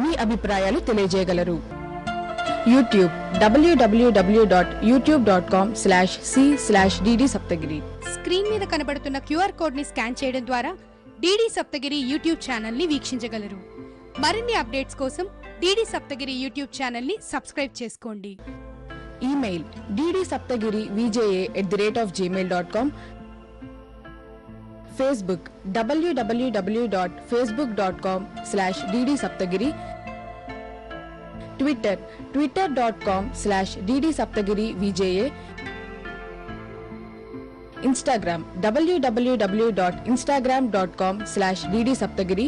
మీ అభిప్రాయాలు తెలియజేయగలరు. YouTube www.youtube.com/c/dd Saptagiri. Screen మీద కనబడుతున్న క్యూఆర్ కోడ్ ని స్కాన్ చేయడం ద్వారా డిడి సప్తగిరి యూట్యూబ్ ఛానల్ ని వీక్షించగలరు. మరిన్ని అప్డేట్స్ కోసం డిడి సప్తగిరి యూట్యూబ్ ఛానల్ ని సబ్స్క్రైబ్ చేసుకోండి. Email ddSaptagiri@gmail.com. Facebook www.facebook.com/dd Saptagiri. Twitter twitter.com/dd Saptagiri VJA. Instagram www.instagram.com/dd Saptagiri.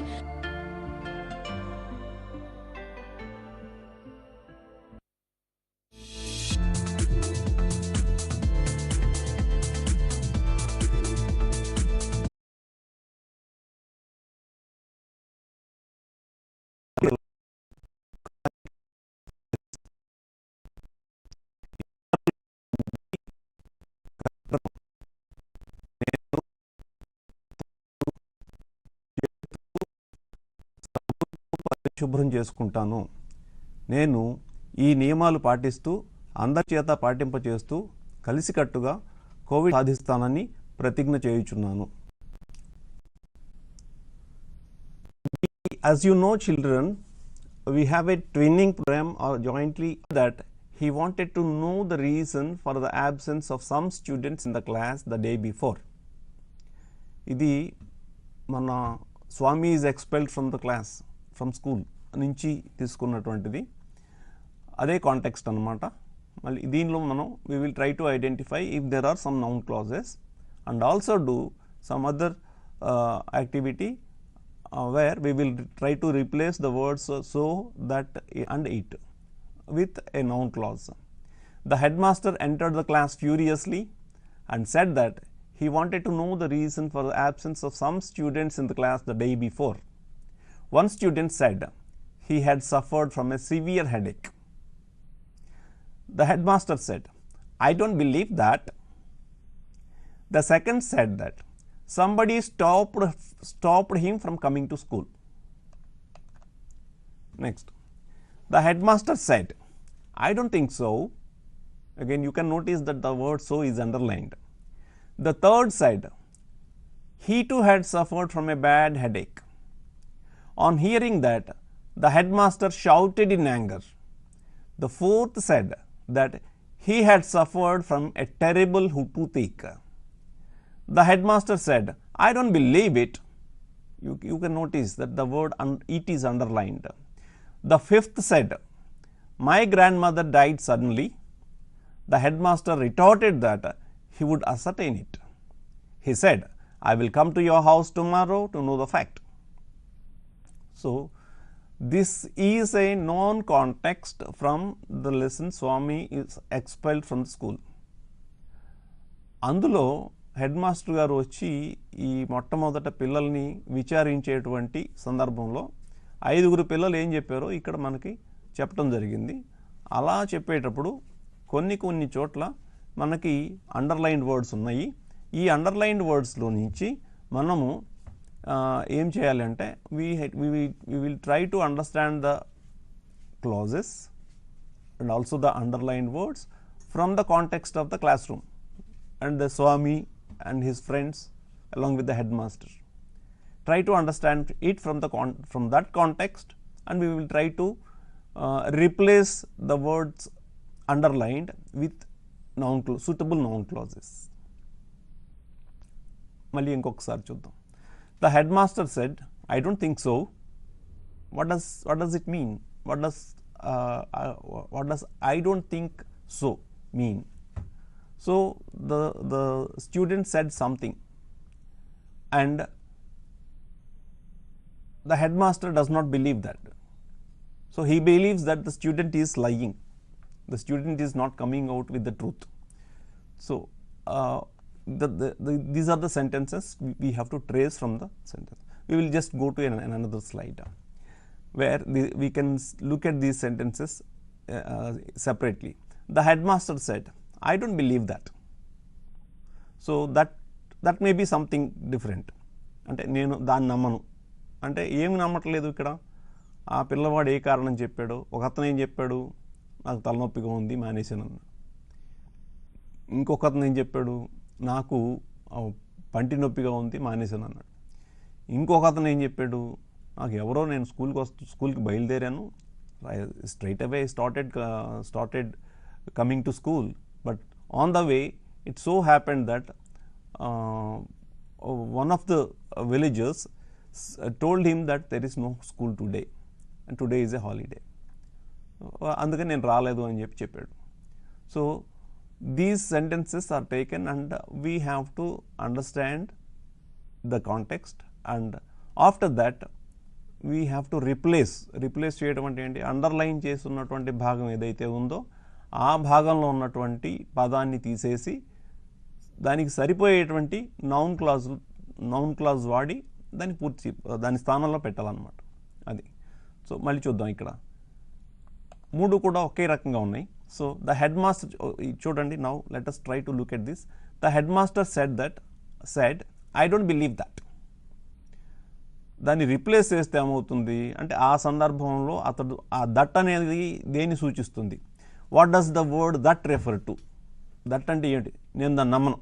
శుభ్రం చేసుకుంటాను. నేను ఈ నియమాలు పాటిస్తూ అందరి చేత పాటింపచేస్తూ కలిసికట్టుగా కోవిడ్ సాధిస్తానని ప్రతిజ్ఞ చేయుచున్నాను. As you know, children, we have a training program jointly that he wanted to know the reason for the absence of some students in the class the day before. ఇది మన స్వామి is expelled from the class, from school నుంచి తీసుకున్నటువంటిది. అదే context అన్నమాట. మళ్ళీ దీనిలో మనం we will try to identify if there are some noun clauses and also do some other activity where we will try to replace the words so, that and it with a noun clause. The headmaster entered the class furiously and said that he wanted to know the reason for the absence of some students in the class the day before. One student said he had suffered from a severe headache. The headmaster said, "I don't believe that." The second said that somebody stopped him from coming to school. Next, the headmaster said, "I don't think so." Again, you can notice that the word "so" is underlined. The third said he too had suffered from a bad headache. On hearing that, the headmaster shouted in anger. The fourth said that he had suffered from a terrible toothache. The headmaster said, "I don't believe it." You can notice that the word "it" is underlined. The fifth said, "My grandmother died suddenly." The headmaster retorted that he would ascertain it. He said, "I will come to your house tomorrow to know the fact." So, this is a known context from the lesson Swami is expelled from the school. అందులో head master గారు వచ్చి ఈ మొట్టమొదట పిల్లల్ని విచారించేటువంటి సందర్భంలో 5 పిల్లలు ఏం చెప్పారో ఇక్కడ మనకి చెప్పడం జరిగింది. అలా చెప్పేటప్పుడు కొన్ని చోట్ల మనకి అండర్లైన్డ్ వర్డ్స్ ఉన్నాయి. ఈ అండర్లైన్డ్ వర్డ్స్లో నుంచి మనము ఏం చేయాలంటే we will try to understand the clauses and also the underlined words from the context of the classroom and the Swami and his friends along with the headmaster. Try to understand it from that context, and we will try to replace the words underlined with suitable noun clauses. మళ్ళీ ఇంకొకసారి చూద్దాం. The headmaster said, "I don't think so." What does it mean? What does "I don't think so" mean? So the student said something, and the headmaster does not believe that. So he believes that the student is lying. The student is not coming out with the truth. So these are the sentences we have to trace from the sentence. We will just go to another slide where we can look at these sentences separately. The headmaster said, "I don't believe that." So that may be something different. అంటే నేను దాన్ని నమ్మను అంటే ఏమి నమ్మట్లేదు ఇక్కడ ఆ పిల్లవాడు ఏ కారణం చెప్పాడో, ఒక అతను ఏం చెప్పాడు, నాకు తలనొప్పిగా ఉంది మానేశానన్న. ఇంకొక అతను ఏం చెప్పాడు, నాకు పంటి నొప్పిగా ఉంది మానేశాను అన్నాడు. ఇంకొక అతను ఏం చెప్పాడు, నాకు ఎవరో నేను స్కూల్కి బయలుదేరాను, straight away started coming to school, but on the way it so happened that one of the villagers told him that there is no school today and today is a holiday. అందుకని నేను రాలేదు అని చెప్పాడు. So these sentences are taken and we have to understand the context, and after that we have to replace చేయడం అంటే ఏంటి, underline చేస్తున్నటువంటి భాగం ఏదైతే ఉందో ఆ భాగంలో ఉన్నటువంటి పదాన్ని తీసేసి దానికి సరిపోయేటువంటి నౌన్ క్లాజ్ వాడి దాని స్థానంలో పెట్టాలన్నమాట. అది. సో మళ్ళీ చూద్దాం, ఇక్కడ మూడు కూడా ఒకే రకంగా ఉన్నాయి. సో ద హెడ్ మాస్టర్, చూడండి, now let us try to look at this. The head master said I don't believe that. దాన్ని రిప్లేస్ చేస్తే ఏమవుతుంది అంటే ఆ సందర్భంలో అతడు ఆ దట్ అనేది దేన్ని సూచిస్తుంది, what does the word that refer to. That అంటే ఏంటి, నేను దాన్ని నమ్మను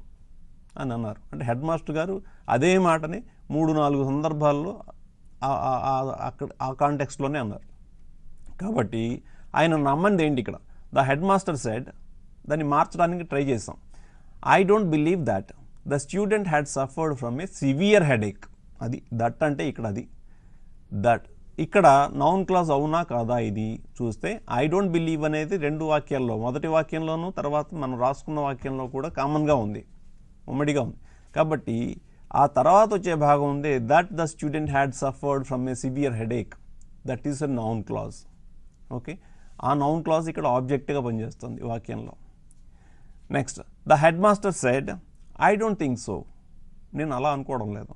అని అన్నారు. అంటే హెడ్ మాస్టర్ గారు అదే మాటని 3-4 సందర్భాల్లో ఆ కాంటెక్స్ట్లోనే అన్నారు. కాబట్టి ఆయన నమ్మంది ఏంటి ఇక్కడ, ద హెడ్ మాస్టర్ సెడ్, దాన్ని మార్చడానికి ట్రై చేసాం. I don't believe that the student had suffered from A severe headache. అది దట్ అంటే ఇక్కడ అది దట్. ఇక్కడ నౌన్ క్లాజ్ అవునా కాదా ఇది చూస్తే ఐ డోంట్ బిలీవ్ అనేది 2 వాక్యాల్లో, మొదటి వాక్యంలోనూ తర్వాత మనం రాసుకున్న వాక్యంలో కూడా కామన్గా ఉంది, ఉమ్మడిగా ఉంది. కాబట్టి ఆ తర్వాత వచ్చే భాగం ఉంది, that the student had suffered from A severe headache, that is a noun clause. Okay, ఆ నౌన్ క్లాజ్ ఇక్కడ ఆబ్జెక్ట్గా పనిచేస్తుంది వాక్యంలో. Next, the head master said I don't think so. నేను అలా అనుకోవడం లేదు.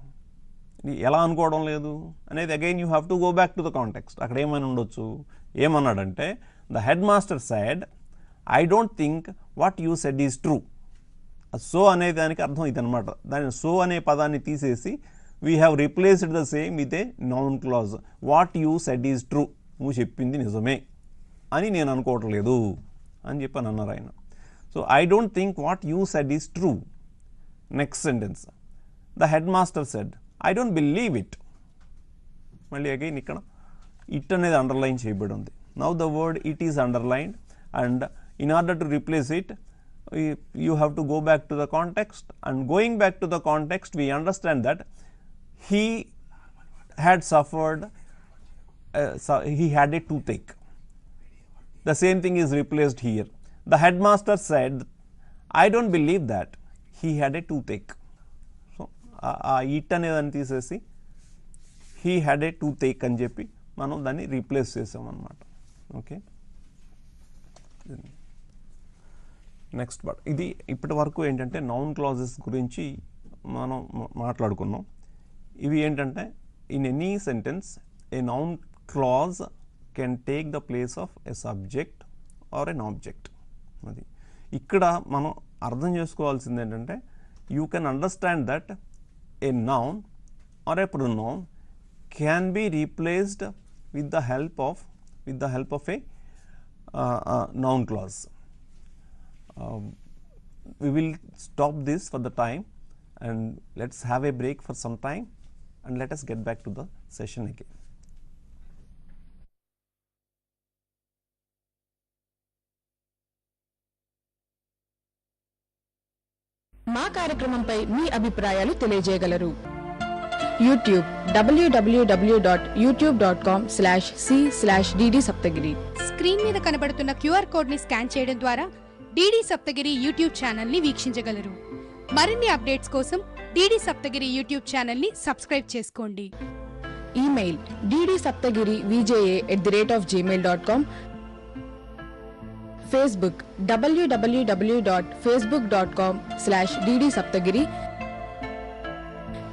ఎలా అనుకోవడం లేదు అనేది again you have to go back to the context. అక్కడ ఏమైనా ఉండొచ్చు. ఏమన్నాడంటే, the head master said I don't think what you said is true. So అనే దానికి అర్థం ఇది అనమాట. దాని సో అనే పదాన్ని తీసేసి we have replaced the same with a noun clause. What you said is true, నువ్వు చెప్పింది నిజమే అని నేను అనుకోవటం లేదు అని చెప్పని అన్నారు ఆయన. So I don't think what you said is true. Next sentence, the head master said I don't believe it. మళ్ళీ అగైన్ ఇక్కడ ఇట్ అనేది అండర్లైన్ చేయబడి ఉంది. Now the word it is underlined, and in order to replace it you have to go back to the context, and going back to the context we understand that he had suffered he had a toothache. The same thing is replaced here. The headmaster said I don't believe that he had a toothache. So it అనేదాన్ని తీసేసి he had a toothache అని చెప్పి మనం దాన్ని replace చేసాం అన్నమాట. Okay, next part. ఇది ఇప్పటి వరకు ఏంటంటే నౌన్ క్లాజెస్ గురించి మనం మాట్లాడుకున్నాం. ఇవి ఏంటంటే in any sentence a noun clause can take the place of a subject or an object. అది ఇక్కడ మనం అర్థం చేసుకోవాల్సింది ఏంటంటే, you can understand that a noun or a pronoun can be replaced with the help of a noun clause. We will stop this for the time, and let's have a break for some time, and let us get back to the session again. మా కార్యక్రమంపై మీ అభిప్రాయాలు తెలియజేయగలరు. YouTube www.youtube.com/c/dd Saptagiri. Screen మీద కనబడుతున్న QR code ని scan చేయడం ద్వారా DD Saptagiri YouTube channel ని వీక్షించగలరు. మరిన్ని అప్డేట్స్ కోసం డిడి సప్తగిరి యూట్యూబ్ ఛానల్ ని సబ్స్క్రైబ్ చేసుకోండి. Email ddSaptagiri@gmail.com. Facebook www.facebook.com/dd Saptagiri.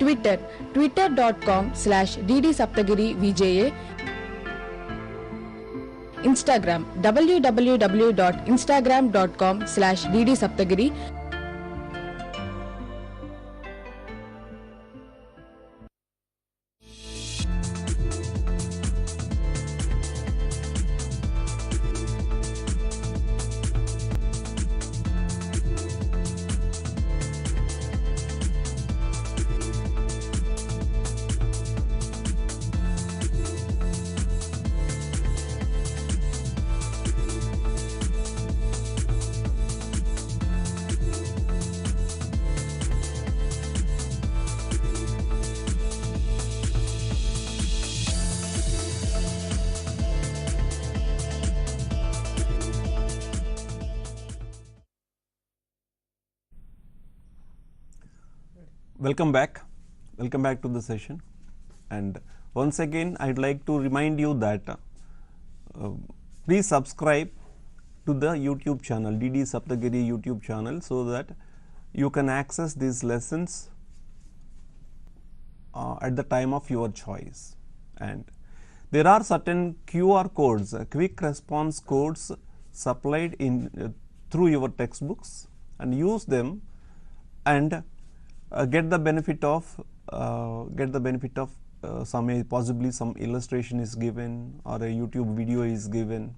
Twitter twitter.com/dd Saptagiri VJA. Instagram www.instagram.com/dd Saptagiri. Welcome back to the session, and once again I'd like to remind you that please subscribe to the YouTube channel, DD Saptagiri YouTube channel, so that you can access these lessons at the time of your choice. And there are certain QR codes, quick response codes supplied in through your textbooks, and use them and get the benefit of some possibly some illustration is given or a YouTube video is given.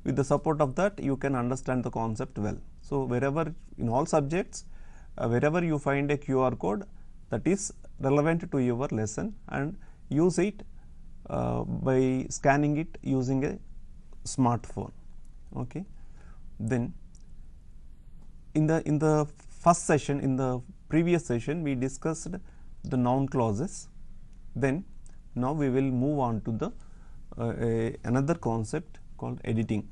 With the support of that, you can understand the concept well. So wherever in all subjects, wherever you find a QR code that is relevant to your lesson, and use it by scanning it using a smartphone. Okay. Then in the first session, in the previous session, we discussed the noun clauses. Then now we will move on to the another concept called editing.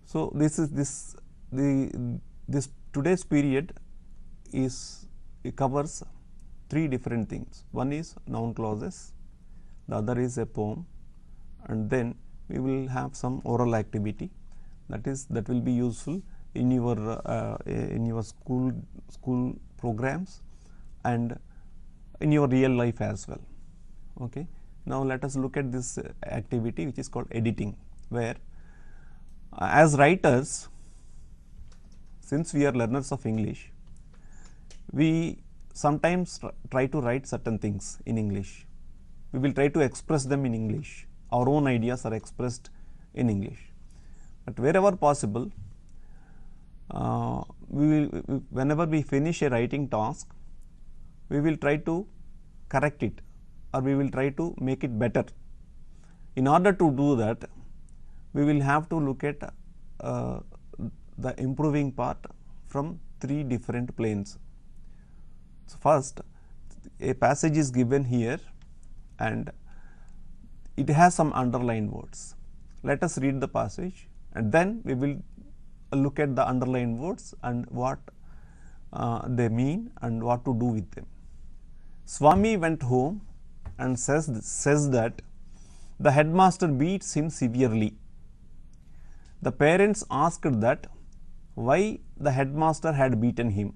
So this today's period it covers three different things. One is noun clauses, the other is a poem, and then we will have some oral activity that will be useful in your school programs and in your real life as well. Okay. Now let us look at this activity, which is called editing, where as writers, since we are learners of English, we sometimes try to write certain things in English. We will try to express them in English. Our own ideas are expressed in English. But wherever possible, whenever we finish a writing task, we will try to correct it, or we will try to make it better. In order to do that, we will have to look at the improving part from three different planes. So first, a passage is given here and it has some underlined words. Let us read the passage, and then we will look at the underlined words and what they mean and what to do with them. Swami went home and says that the headmaster beats him severely. The parents asked that why the headmaster had beaten him.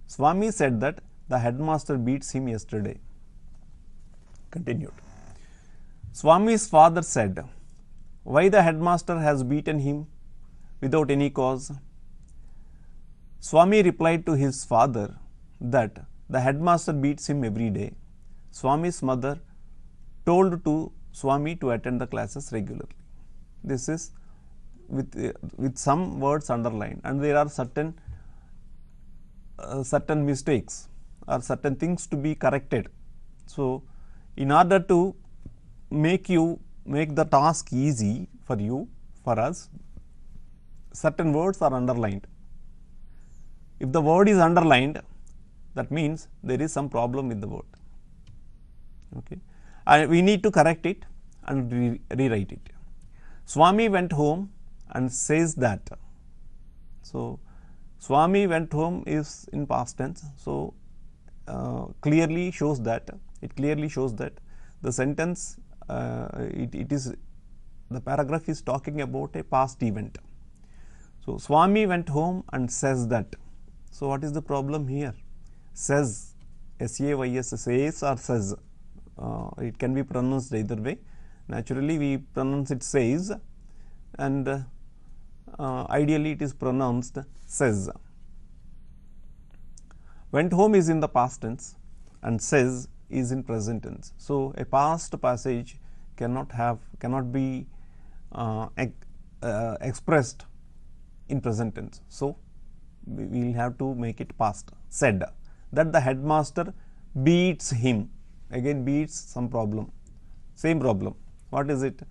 Swami said that the headmaster beats him yesterday. Continued. Swami's father said, why the headmaster has beaten him without any cause? Swami replied to his father that the headmaster beats him every day. Swami's mother told to Swami to attend the classes regularly. This is with some words underlined, and there are certain mistakes or certain things to be corrected. So in order to make the task easy for us, certain words are underlined. If the word is underlined, that means there is some problem with the word. Okay, and we need to correct it and rewrite it. Swami went home and says that. So Swami went home is in past tense. So clearly shows that the sentence the paragraph is talking about a past event. So Swami went home and says that. So what is the problem here? Says, S-A-Y-S, says or says. It can be pronounced either way. Naturally we pronounce it says, and ideally it is pronounced says. Went home is in the past tense and says is in present tense. So a past passage cannot be expressed in present tense. So we will have to make it past. Said that the headmaster beats him. Again beats, some problem, same problem. What is it?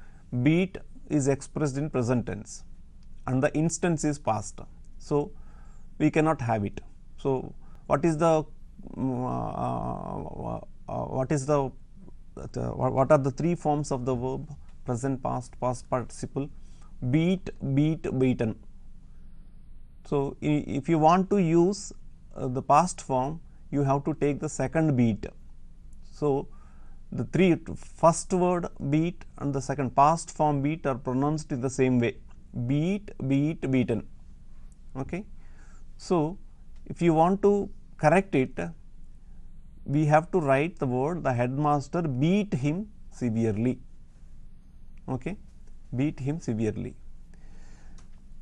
Beat is expressed in present tense and the instance is past. So we cannot have it. So what are the three forms of the verb? Present, past, past participle. Beat, beat, beaten. So if you want to use the past form, you have to take the second beat. So, the first word beat and the second past form beat are pronounced in the same way, beat, beat, beaten. Okay. So, if you want to correct it, we have to write the word the headmaster beat him severely. Okay. Beat him severely.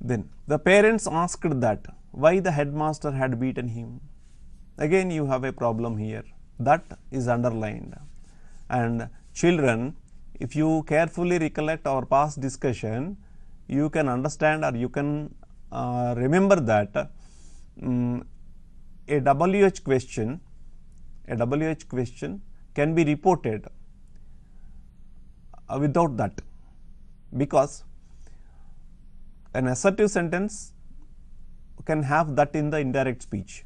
Then the parents asked that why the headmaster had beaten him. Again you have a problem here, that is underlined. And children, if you carefully recollect our past discussion, you can understand or you can remember that a WH question can be reported without that, because an assertive sentence can have that in the indirect speech,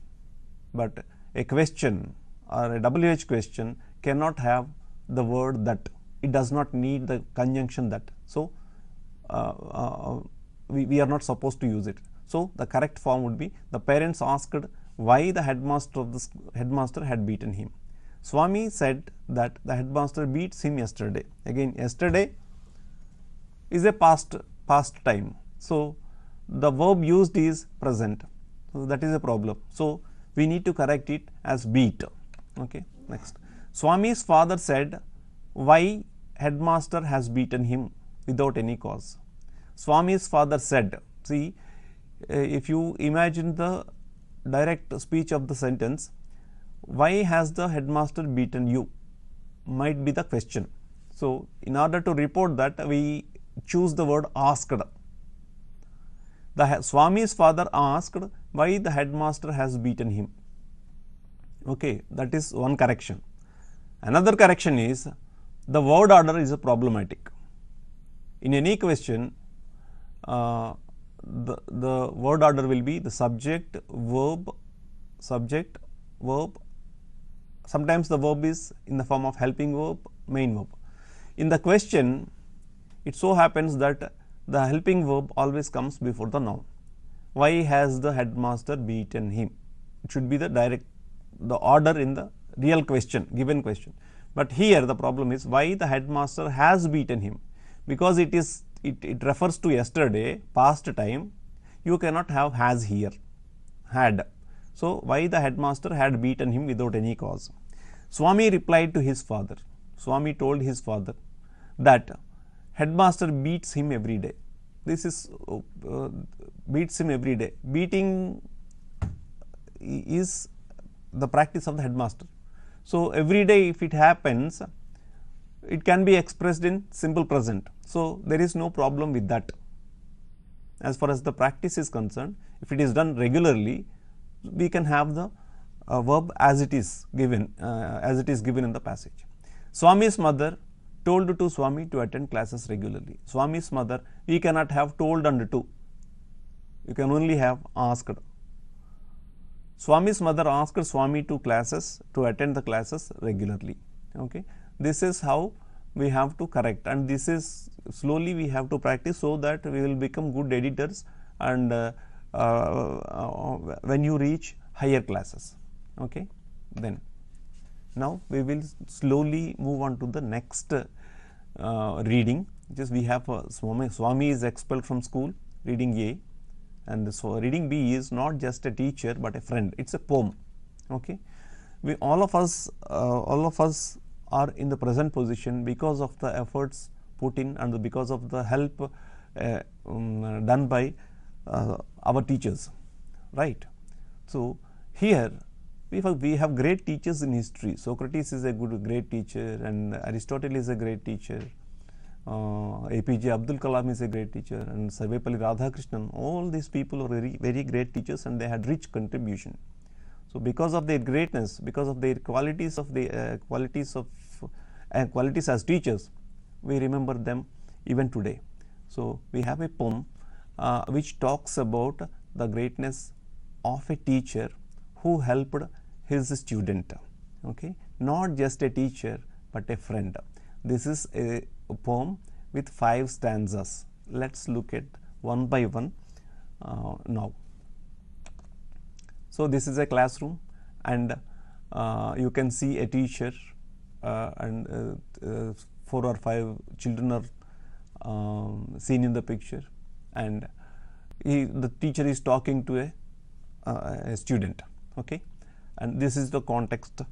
but a question or a WH question cannot have the word that, it does not need the conjunction that. So, we are not supposed to use it. So, the correct form would be the parents asked why the headmaster had beaten him. Swami said that the headmaster beats him yesterday. Again, yesterday is a past time. So, the verb used is present. So, that is a problem. So, we need to correct it as beat. Okay. Next, Swami's father said why headmaster has beaten him without any cause. Swami's father said, see, if you imagine the direct speech of the sentence, why has the headmaster beaten you, might be the question. So, in order to report that, we choose the word asked. The Swami's father asked why the headmaster has beaten him. Okay, that is one correction. Another correction is the word order is problematic. In any question, the word order will be the subject, verb. Sometimes the verb is in the form of helping verb, main verb. In the question, it so happens that the helping verb always comes before the noun. Why has the headmaster beaten him? It should be the order in the real question, given question. But here the problem is why the headmaster has beaten him, because it refers to yesterday, past time. You cannot have has here, had. So, why the headmaster had beaten him without any cause. Swami replied to his father. Swami told his father that headmaster beats him every day. This is beats him every day. Beating is the practice of the headmaster. So, every day if it happens, it can be expressed in simple present. So, there is no problem with that. As far as the practice is concerned, if it is done regularly, we can have the verb as it is given in the passage. Swami's mother told to Swami to attend classes regularly. Swami's mother, we cannot have told and to, you can only have asked. Swami's mother asked Swami to attend the classes regularly. Okay. This is how we have to correct, and this is slowly we have to practice, so that we will become good editors, and when you reach higher classes. Okay. Then now we will slowly move on to the next reading. Just we have Swami is expelled from school, reading A, and so reading B is not just a teacher but a friend. It's a poem. Okay. All of us are in the present position because of the efforts put in and because of the help done by our teachers, right. So, here we have great teachers in history. Socrates is a great teacher, and Aristotle is a great teacher. APJ Abdul Kalam is a great teacher, and Sarvepalli Radhakrishnan. All these people are very, very great teachers, and they had rich contribution. So, because of their greatness, because of their qualities as teachers, we remember them even today. So, we have a poem which talks about the greatness of a teacher who helped his student. Okay, not just a teacher but a friend. This is a poem with 5 stanzas. Let us look at one by one now. So this is a classroom, and you can see a teacher and 4 or 5 children are seen in the picture, and the teacher is talking to a student. Okay, and this is the context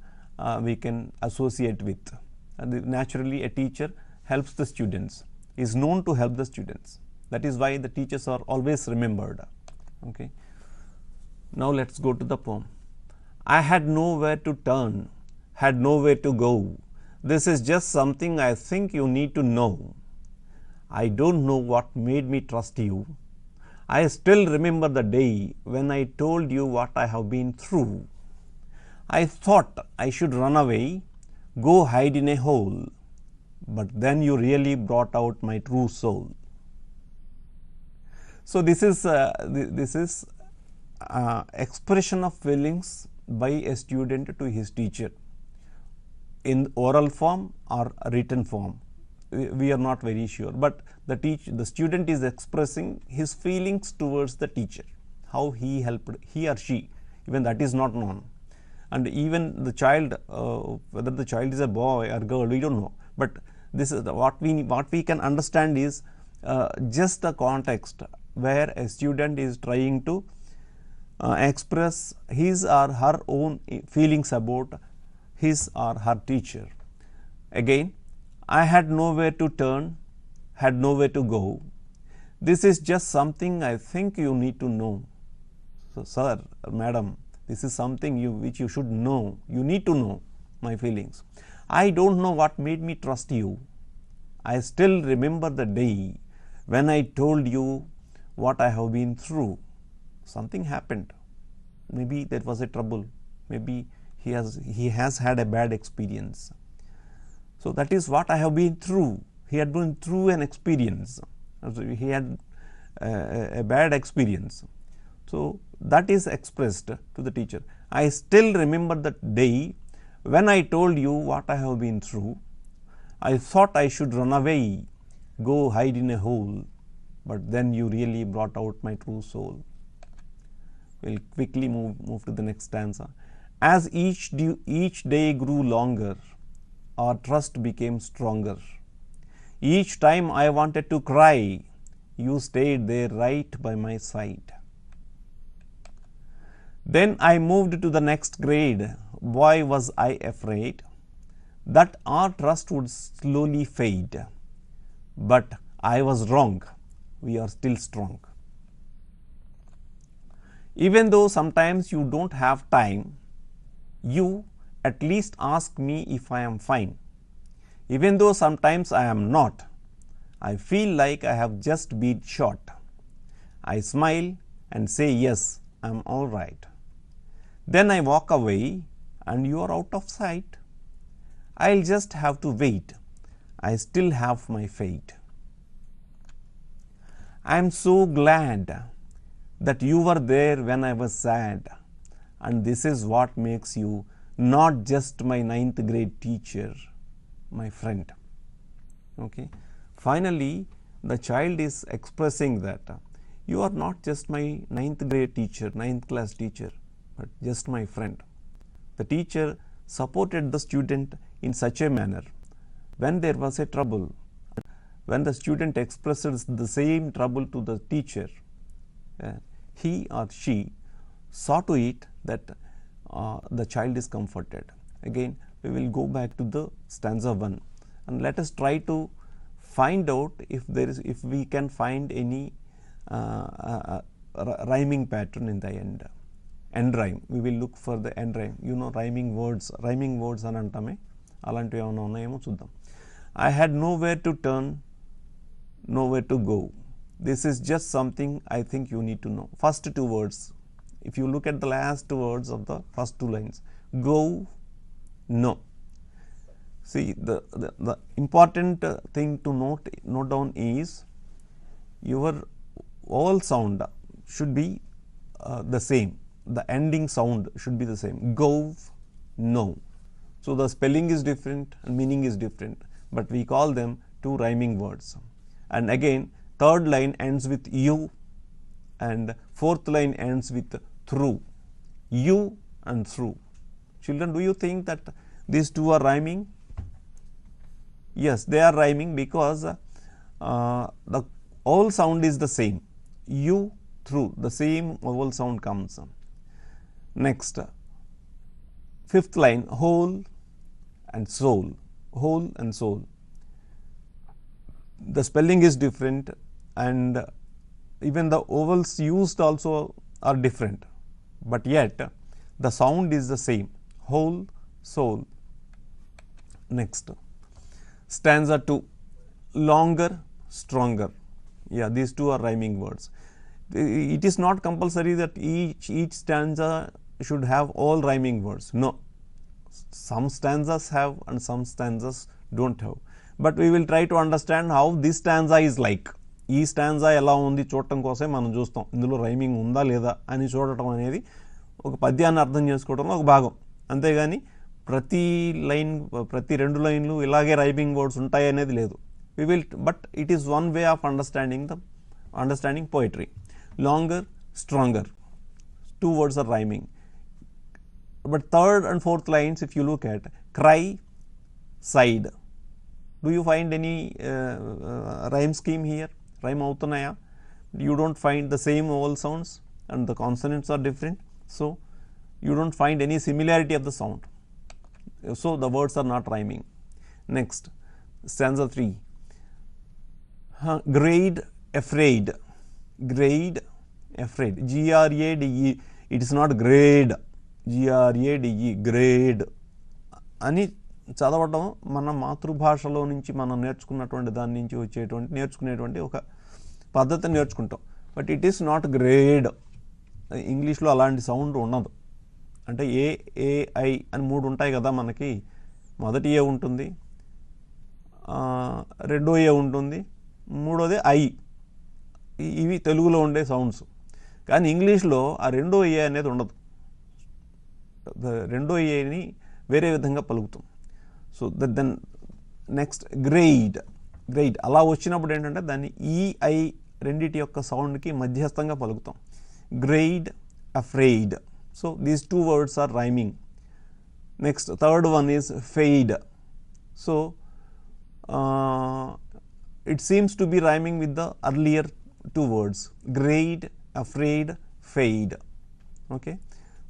we can associate with. And naturally, a teacher helps the students, is known to help the students. That is why the teachers are always remembered. Okay. Now let's go to the poem. I had nowhere to turn, had nowhere to go. This is just something I think you need to know. I don't know what made me trust you. I still remember the day when I told you what I have been through. I thought I should run away, go hide in a hole, but then you really brought out my true soul. So this is expression of feelings by a student to his teacher in oral form or written form. We are not very sure, but the student is expressing his feelings towards the teacher, how he helped, he or she, even that is not known. And even the child, whether the child is a boy or girl, we don't know, but this is what we can understand is just the context where a student is trying to express his or her own feelings about his or her teacher. Again, I had nowhere to turn, had nowhere to go. This is just something I think you need to know. So, sir, madam, this is something which you should know. You need to know my feelings. I don't know what made me trust you. I still remember the day when I told you what I have been through. Something happened. Maybe there was a trouble. Maybe he has had a bad experience. So that is what I have been through. He had been through an experience. He had a bad experience. So that is expressed to the teacher. I still remember that day when I told you what I have been through. I thought I should run away, go hide in a hole, but then you really brought out my true soul. We'll quickly move to the next stanza. As each day grew longer, our trust became stronger. Each time I wanted to cry, you stayed there right by my side. Then I moved to the next grade. Boy, was I afraid that our trust would slowly fade. But I was wrong. We are still strong. Even though sometimes you don't have time, you at least ask me if I am fine. Even though sometimes I am not, I feel like I have just been shot. I smile and say, yes, I am all right. Then I walk away and you are out of sight. I'll just have to wait. I still have my fate. I am so glad that you were there when I was sad, and this is what makes you not just my 9th grade teacher, my friend. Okay. Finally, the child is expressing that you are not just my 9th grade teacher, 9th class teacher, but just my friend. The teacher supported the student in such a manner. When there was a trouble, when the student expresses the same trouble to the teacher, he or she saw to it that the child is comforted. Again, we will go back to the stanza 1 and let us try to find out if we can find any rhyming pattern in the end rhyme. We will look for the end rhyme. You know, rhyming words అని అంటామే, అలాంటివి ఏమైనా ఉన్నాయేమో చూద్దాం. I had nowhere to turn, nowhere to go. This is just something I think you need to know. First 2 words, if you look at the last 2 words of the first 2 lines, go, no. See, the important thing to note down is your vowel sound should be the same. The ending sound should be the same. Go, no. So the spelling is different and meaning is different, but we call them 2 rhyming words. And again, 3rd line ends with you and 4th line ends with through. you and through. Children, do you think that these two are rhyming? Yes, they are rhyming because the all sound is the same. You, through, the same vowel sound comes. Next, fifth line, whole and soul. Whole and soul. The spelling is different, and even the vowels used also are different, but yet the sound is the same. Whole, soul. Next, stanza 2, longer, stronger. Yeah, these two are rhyming words. It is not compulsory that each stanza should have all rhyming words. No, some stanzas have and some stanzas don't have. But we will try to understand how this stanza is like. ఈ stanza ఎలా ఉంది చూడటం కోసమే మనం చూస్తాం, ఇందులో rhyming ఉందా లేదా అని చూడటం అనేది ఒక పద్యాన్ని అర్థం చేసుకోవడంలో ఒక భాగం. అంతేగాని ప్రతి లైన్, ప్రతి 2 లైన్లు ఇలాగే రైమింగ్ వర్డ్స్ ఉంటాయి అనేది లేదు. We will, but it is one way of understanding poetry. Longer, stronger, 2 words are rhyming. But 3rd and 4th lines, if you look at cry, side, do you find any rhyme scheme here? Rhyme avutunnaya? You don't find the same vowel sounds and the consonants are different, so you don't find any similarity of the sound, so the words are not rhyming. Next, stanza 3, grade, afraid. Grade, afraid. G-R-A-D-E. It is not grade. G-R-A-D-E. Grade అని చదవటం మన మాతృభాషలో నుంచి మనం నేర్చుకున్నటువంటి దాని నుంచి నేర్చుకునేటువంటి ఒక పద్ధతిని నేర్చుకుంటాం. But it is not grade. ఇంగ్లీష్లో అలాంటి సౌండ్ ఉండదు. అంటే ఏఐ అని 3 ఉంటాయి కదా మనకి. మొదటి ఏ ఉంటుంది, రెండో ఏ ఉంటుంది, మూడోది ఐ. ఇవి తెలుగులో ఉండే సౌండ్స్. కానీ ఇంగ్లీష్లో ఆ రెండో ఏ అనేది ఉండదు. రెండో ఏని వేరే విధంగా పలుకుతాం. So then next grade. Grade అలా వచ్చినప్పుడు ఏంటంటే దాన్ని ఈఐ రెండిటి యొక్క సౌండ్కి మధ్యస్థంగా పలుకుతాం. Grade, afraid. So these 2 words are rhyming. Next, 3rd one is fade. So it seems to be rhyming with the earlier 2 words, grade, afraid, fade. Okay,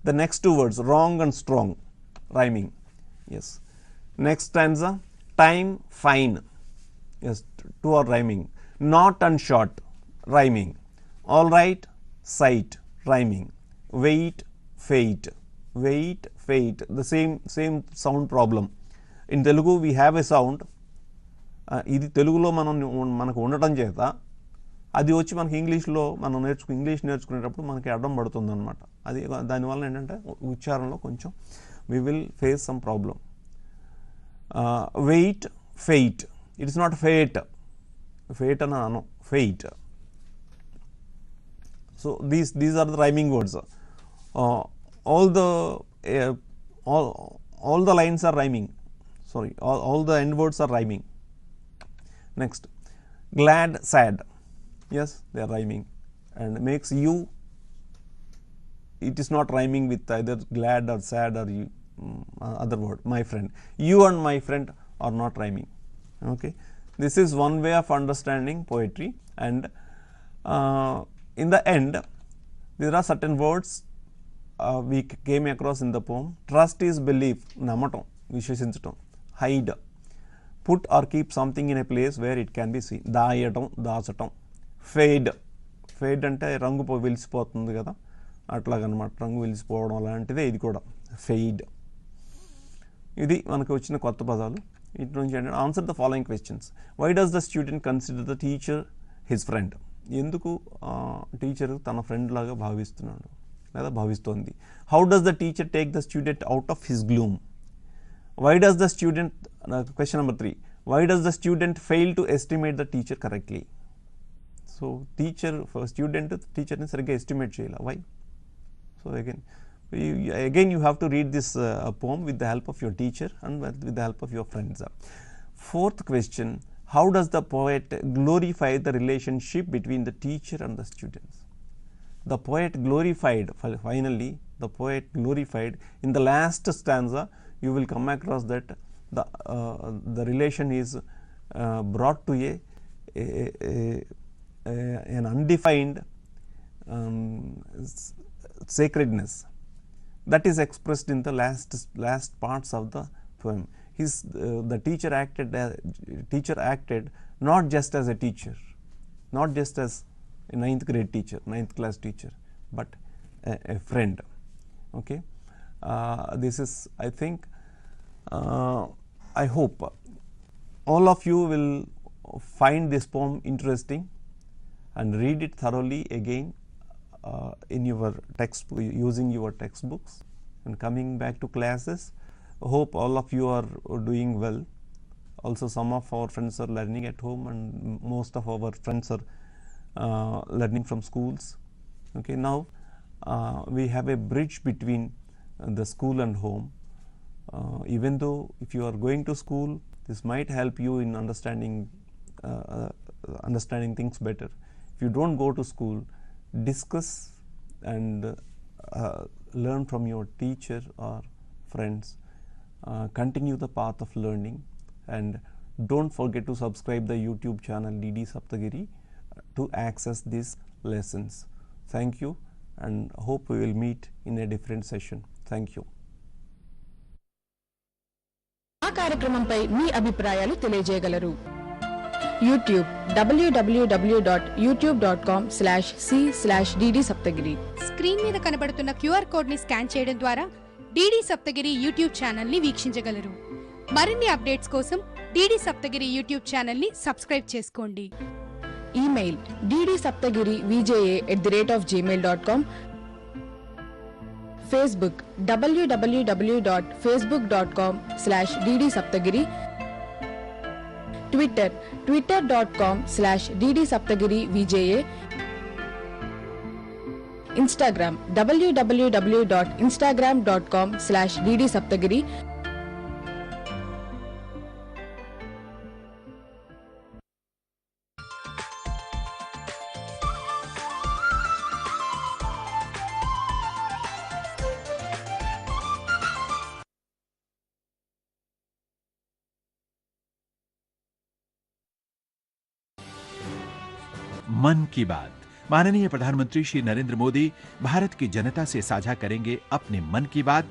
the next 2 words, wrong and strong, rhyming. Yes. Next stanza, time, fine. Yes, 2 are rhyming. Not and short, rhyming. All right, sight, rhyming. Wait, fate. Wait, fate, the same sound problem. In Telugu we have a sound, ఇది తెలుగులో మనకు ఉండటం చేత అది వచ్చి మనకి ఇంగ్లీష్లో మనం ఇంగ్లీష్ నేర్చుకునేటప్పుడు మనకి అడ్డం పడుతుంది అనమాట. అది దానివల్ల ఏంటంటే ఉచ్చారణలో కొంచెం we will face some problem. Wait, fate. It is not fate. Fate ana ano, fate. So these are the rhyming words. All the lines are rhyming. Sorry, all the end words are rhyming. Next, glad, sad. Yes, they are rhyming. And makes you, it is not rhyming with either glad or sad or you, other word, my friend. You and my friend are not rhyming. Okay, this is one way of understanding poetry. And in the end, there are certain words we came across in the poem. Trust is belief, namatam, vishwasinchatam. Hide, put or keep something in a place where it can be seen. దాయటం, దాచటం. Fade. Fade అంటే రంగు వెలిసిపోతుంది కదా, అట్లాగనమాట. రంగు వెలిసిపోవడం అలాంటిదే ఇది కూడా, fade. ఇది మనకు వచ్చిన కొత్త పదాలు. ఇటు నుంచి అంటే answer the following questions. Why does the student consider the teacher his friend? ఎందుకు టీచర్ తన ఫ్రెండ్ లాగా భావిస్తున్నాడు లేదా భావిస్తోంది? How does the teacher take the student out of his gloom? Why does the student, question number 3, why does the student fail to estimate the teacher correctly? So for student teacher ni sarigga estimate cheyala. Why? So again you have to read this poem with the help of your teacher and with the help of your friends. 4th question, how does the poet glorify the relationship between the teacher and the students? The poet glorified finally the poet glorified. In the last stanza, you will come across that the relation is brought to an undefined sacredness that is expressed in the last parts of the poem. The teacher acted not just as a teacher, not just as a 9th grade teacher, 9th class teacher, but a friend. Okay, this is, I think, I hope all of you will find this poem interesting and read it thoroughly again in your textbook, using your textbooks, and coming back to classes. Hope all of you are doing well. Also, some of our friends are learning at home, and most of our friends are learning from schools. Okay, now we have a bridge between the school and home. Even though if you are going to school, this might help you in understanding things better. If you don't go to school, discuss and learn from your teacher or friends. Continue the path of learning, and don't forget to subscribe the YouTube channel DD Saptagiri to access these lessons. Thank you, and hope we will meet in a different session. Thank you. ఆ కార్యక్రమంపై మీ అభిప్రాయాలు తెలియజేయగలరు. YouTube www.youtube.com/c/dd Saptagiri. Screen మీద కనబడుతున్న QR code ని scan చేయడం ద్వారా DD Saptagiri YouTube channel ని వీక్షించగలరు. మరిన్ని అప్డేట్స్ కోసం డిడి సప్తగిరి యూట్యూబ్ ఛానల్ ని సబ్స్క్రైబ్ చేసుకోండి. Email ddSaptagiri@gmail.com. Facebook www.facebook.com/dd Saptagiri. Twitter twitter.com/dd Saptagiri VJA. Instagram www.instagram.com/dd Saptagiri. मन की बात। माननीय प्रधानमंत्री श्री नरेंद्र मोदी भारत की जनता से साझा करेंगे अपने मन की बात।